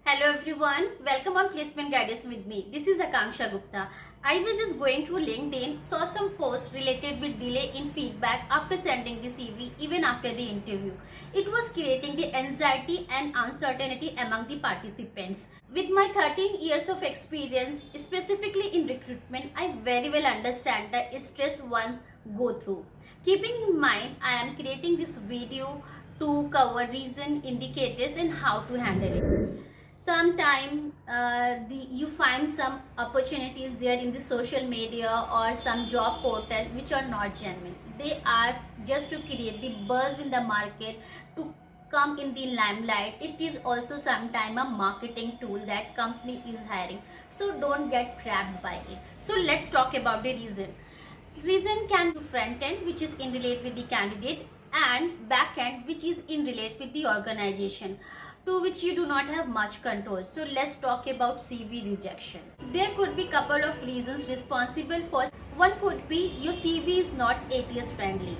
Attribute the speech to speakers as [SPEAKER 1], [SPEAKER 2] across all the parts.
[SPEAKER 1] Hello everyone, welcome on Placement Guidance with me. This is Akanksha Gupta. I was just going through LinkedIn, saw some posts related with delay in feedback after sending the CV even after the interview. It was creating the anxiety and uncertainty among the participants. With my 13 years of experience, specifically in recruitment, I very well understand the stress ones go through. Keeping in mind, I am creating this video to cover reason, indicators and how to handle it. Sometime you find some opportunities there in the social media or some job portal which are not genuine. They are just to create the buzz in the market, to come in the limelight. It is also sometime a marketing tool that company is hiring, so don't get trapped by it. So let's talk about the reason can be front end, which is in relate with the candidate, and back end, which is in relate with the organization, to which you do not have much control. So let's talk about CV rejection. There could be couple of reasons responsible for. One could be your CV is not ATS friendly.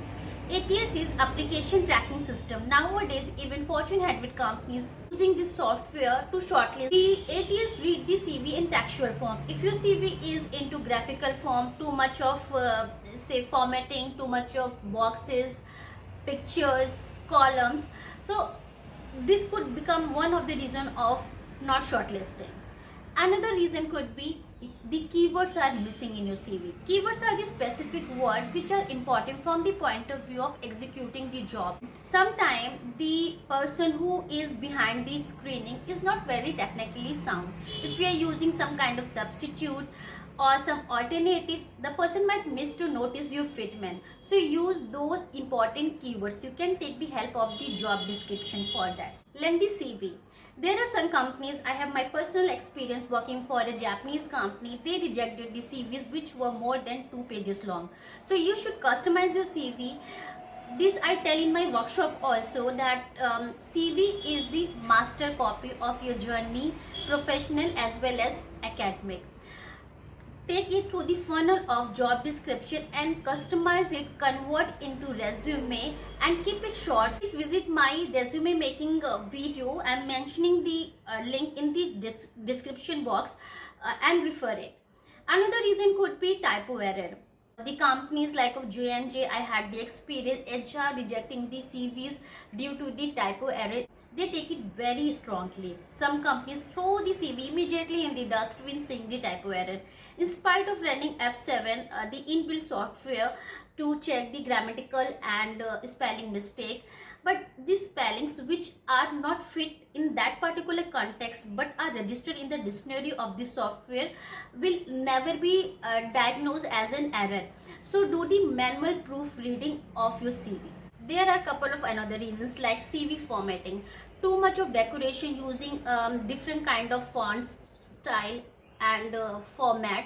[SPEAKER 1] ATS is application tracking system. Nowadays, even Fortune 100 companies using this software to shortlist. The ATS read the CV in textual form. If your CV is into graphical form, too much of say formatting, too much of boxes, pictures, columns, so this could become one of the reason of not shortlisting. Another reason could be the keywords are missing in your CV. Keywords are the specific words which are important from the point of view of executing the job. Sometimes the person who is behind the screening is not very technically sound. If we are using some kind of substitute or some alternatives, the person might miss to notice your fitment. So use those important keywords. You can take the help of the job description for that. Lengthy CV. There are some companies, I have my personal experience working for a Japanese company, they rejected the CVs which were more than 2 pages long. So you should customize your CV. This I tell in my workshop also, that CV is the master copy of your journey, professional as well as academic. Take it through the funnel of job description and customize it, convert into resume and keep it short. Please visit my resume making video. I am mentioning the link in the description box and refer it. Another reason could be typo error. The companies like of J&J, I had the experience, HR rejecting the CVs due to the typo error. They take it very strongly. Some companies throw the CV immediately in the dustbin saying the typo error. In spite of running F7, the inbuilt software to check the grammatical and spelling mistake, but these spellings which are not fit in that particular context but are registered in the dictionary of the software will never be diagnosed as an error. So do the manual proofreading of your CV. There are a couple of another reasons like CV formatting. Too much of decoration using different kind of fonts, style and format.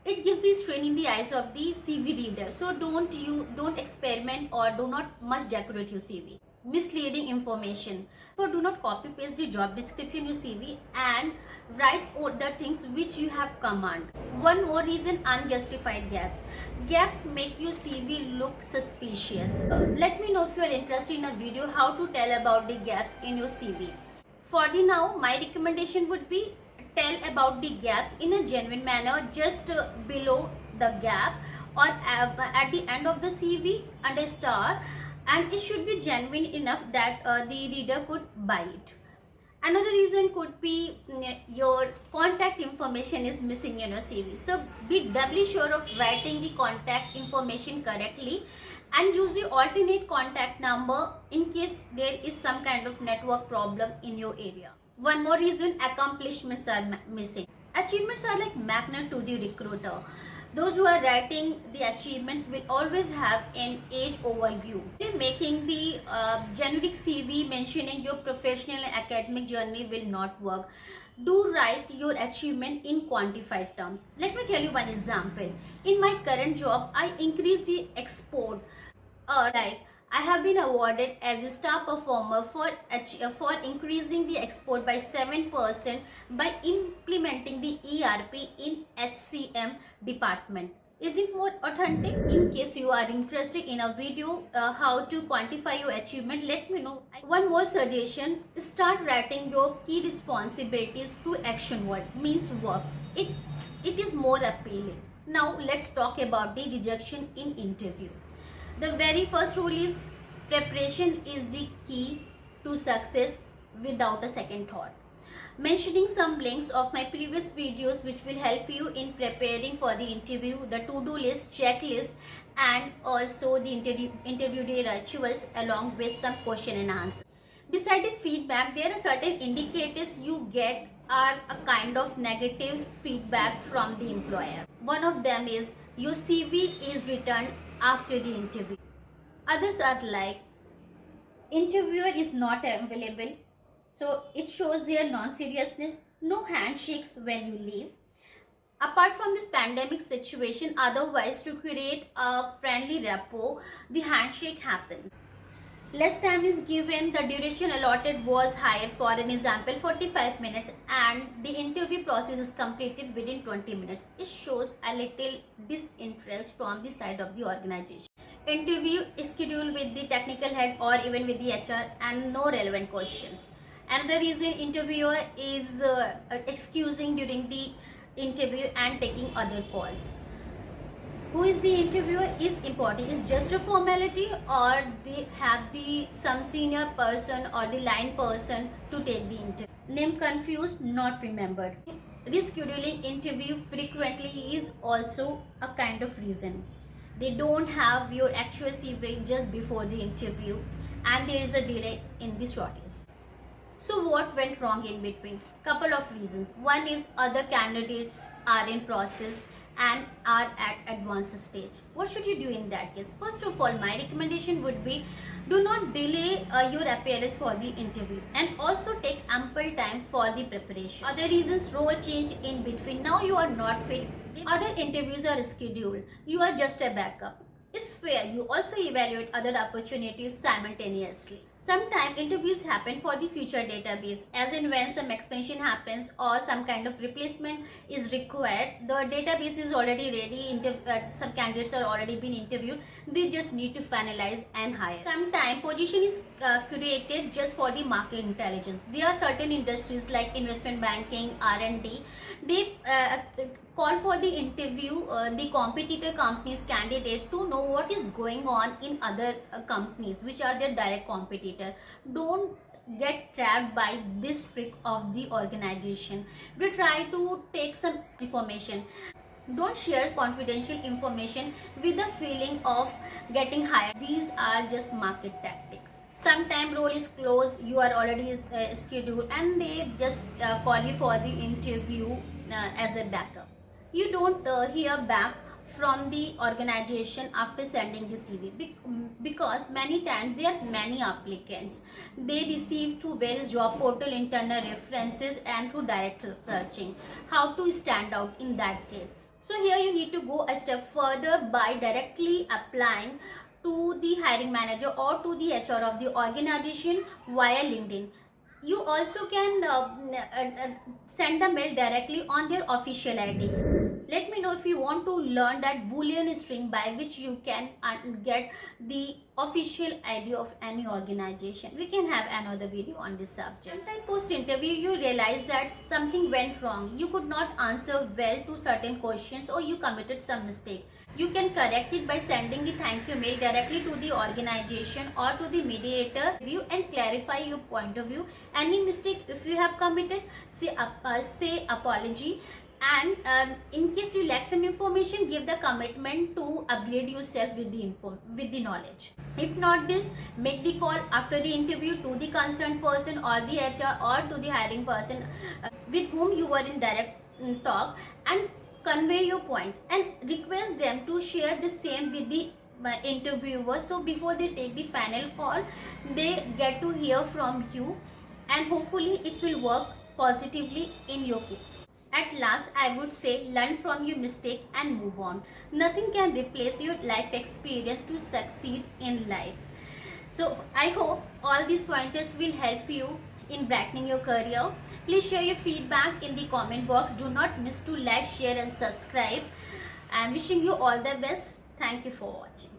[SPEAKER 1] It gives the strain in the eyes of the CV reader. So don't experiment or do not much decorate your CV. Misleading information. So do not copy paste the job description in your CV and write the things which you have command. One more reason, unjustified gaps. Gaps make your CV look suspicious. Let me know if you are interested in a video how to tell about the gaps in your CV. For the now, my recommendation would be tell about the gaps in a genuine manner, just below the gap or at the end of the CV and a star, and it should be genuine enough that the reader could buy it. Another reason could be your contact information is missing in your CV. So be doubly sure of writing the contact information correctly and use the alternate contact number in case there is some kind of network problem in your area. One more reason, accomplishments are missing. Achievements are like magnet to the recruiter. Those who are writing the achievements will always have an age overview. Making the generic CV mentioning your professional and academic journey will not work. Do write your achievement in quantified terms. Let me tell you one example. In my current job, I increased the export. Like I have been awarded as a star performer for increasing the export by 7% by implementing the ERP in HCM department. Is it more authentic? In case you are interested in a video how to quantify your achievement, let me know. One more suggestion: start writing your key responsibilities through action word, means verbs. It is more appealing. Now let's talk about the rejection in interview. The very first rule is preparation is the key to success without a second thought. Mentioning some links of my previous videos which will help you in preparing for the interview, the to-do list, checklist, and also the interview day rituals along with some question and answer. Beside the feedback, there are certain indicators you get are a kind of negative feedback from the employer. One of them is your CV is returned after the interview. Others are like interviewer is not available, so it shows their non-seriousness, no handshakes when you leave. Apart from this pandemic situation, otherwise to create a friendly rapport, the handshake happens. Less time is given, the duration allotted was higher, for an example 45 minutes, and the interview process is completed within 20 minutes. It shows a little disinterest from the side of the organization. Interview is scheduled with the technical head or even with the HR and no relevant questions. Another reason interviewer is excusing during the interview and taking other calls. Who is the interviewer is important. Is just a formality, or they have some senior person or the line person to take the interview. Name confused, not remembered. Rescheduling interview frequently is also a kind of reason. They don't have your actual CV just before the interview, and there is a delay in the shortlist. So what went wrong in between? Couple of reasons. One is other candidates are in process and are at advanced stage. What should you do in that case? First of all, my recommendation would be do not delay your appearance for the interview, and also take ample time for the preparation. Other reasons: role change in between. Now you are not fit. Other interviews are scheduled. You are just a backup. It's fair. You also evaluate other opportunities simultaneously. Sometimes interviews happen for the future database, as in when some expansion happens or some kind of replacement is required. The database is already ready, some candidates are already been interviewed, they just need to finalize and hire. Sometimes position is created just for the market intelligence. There are certain industries like investment banking, R&D, they call for the interview the competitor companies candidate to know what is going on in other companies which are their direct competitor. Don't get trapped by this trick of the organization. They try to take some information. Don't share confidential information with the feeling of getting hired. These are just market tactics. Sometime role is closed, you are already scheduled, and they just call you for the interview as a backup. You don't hear back from the organization after sending the CV because many times there are many applicants. They receive through various job portal internal references and through direct searching. How to stand out in that case? So here you need to go a step further by directly applying to the hiring manager or to the HR of the organization via LinkedIn. You also can send a mail directly on their official ID. Let me know if you want to learn that Boolean string by which you can get the official ID of any organization. We can have another video on this subject. Sometime post interview you realize that something went wrong. You could not answer well to certain questions or you committed some mistake. You can correct it by sending the thank you mail directly to the organization or to the mediator view and clarify your point of view. Any mistake if you have committed, say apology. And in case you lack some information, give the commitment to upgrade yourself with the knowledge. If not this, make the call after the interview to the concerned person or the HR or to the hiring person with whom you were in direct talk, and convey your point and request them to share the same with the interviewer, so before they take the final call they get to hear from you, and hopefully it will work positively in your case. At last, I would say learn from your mistake and move on. Nothing can replace your life experience to succeed in life. So I hope all these pointers will help you in brightening your career. Please share your feedback in the comment box. Do not miss to like, share and subscribe. I am wishing you all the best. Thank you for watching.